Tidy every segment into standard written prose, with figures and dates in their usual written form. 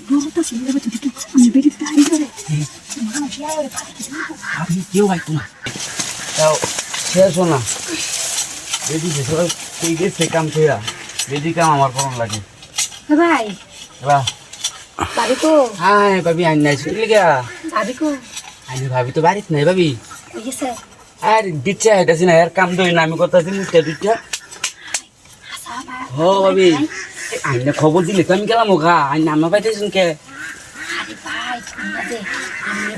ডরটা শুনলে তো দেখি আমি বেরিয়ে তাই করে মানুষ ইয়ারে আপনি কেউ আইতো না তাও শেষ না বেদি সবাই কই গেছে কাম ফেরা বেদি কাম আমার করন লাগে ভাই বাহ ভাবি কো হ্যাঁ ভাবি আইন নাই শুনলি গা ভাবি কো আইনি ভাবি তো বাড়িতে নাই ভাবি কই গেছে আর দিচ্ছে আইতাছি না এর কাম দই না আমি কথা দিন দুইটা আসা ভাই ও ভাবি আইনে খবর দিলে তো আমি গেলাম ওখা আইন নামা পাইতেছুন কে আরে ভাই শুননা যে আমি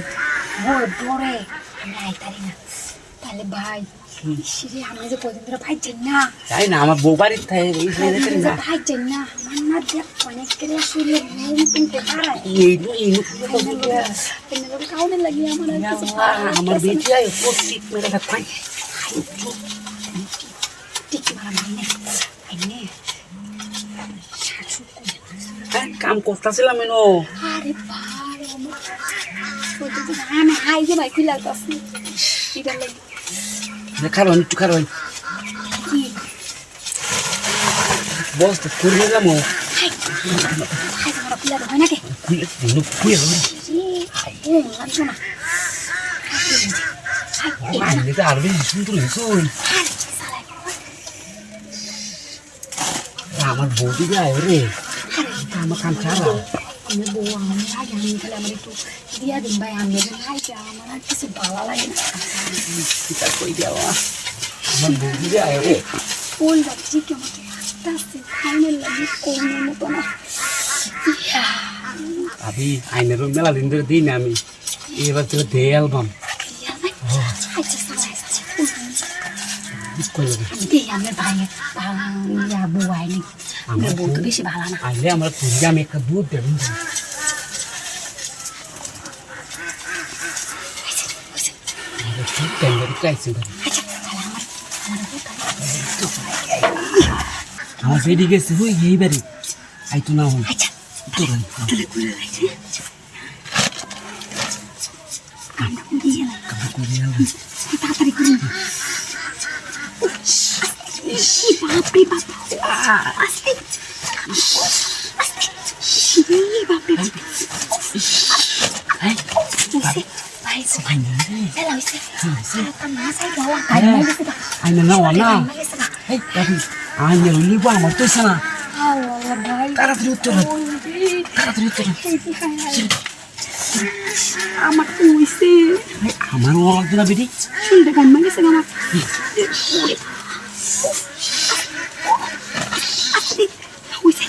বড় ডরে আমি আইতারি না তাহলে ভাই সিরে আমি যে কদিন ধরে ভাইছেন না তাই না আমার বউ বাড়িতে থাকে এই ছেলে না ভাইছেন না আমার না দেখ অনেক করে আসলে ঘুম কিনতে পারে কাউনে লাগি আমার আমার বেটি আয় প্রত্যেক মেরে খাই ঠিক মারা মানে আইনে শাশু কাম করতেছিলাম এনো আরে ভাই আমি হাই যে ভাই খুলে আসছি এটা লাগি খারো একটু খারো কি বস তো করে নিলাম হাই তোমার খুলে হয় নাকি খুলে খুলে ও লাগছো না এটা আর বেশি সুন্দর হয়েছে আমার বৌদি যায় রে আমার কাম ছাড়া আমি বউ আমি আগে আমি তাহলে আমার একটু দিয়া দিন ভাই আমি খাইতে আমার আর কিছু ভালো লাগে না এটা কই দেওয়া আমার বৌদি যায় রে ফুল যাচ্ছি কি আমাকে আস্তে আস্তে খাইনের লাগে কমের মতো না আমি আইনের মেলা দিন ধরে দিই না আমি এবার তোকে দে অ্যালবাম আমার ভাই বউ আইনি আমার বউ তো বেশি ভালো না আইলে আমরা তুই আমি একটা দুধ দেবেন ঠিক টাইম চাইছি আমার বেডি গেছে হই এইবারে আইতো না হই তাড়াতাড়ি করে বাপরে বাপ আস্তে বাপরে আইনে না না আইনে লিব আমার তো না তাড়াতাড়ি উত্তর তাড়াতাড়ি উত্তর আমার তো হইছে আমার ও লাগতো না বেটি শুনতে গান গেছে আমার হইছে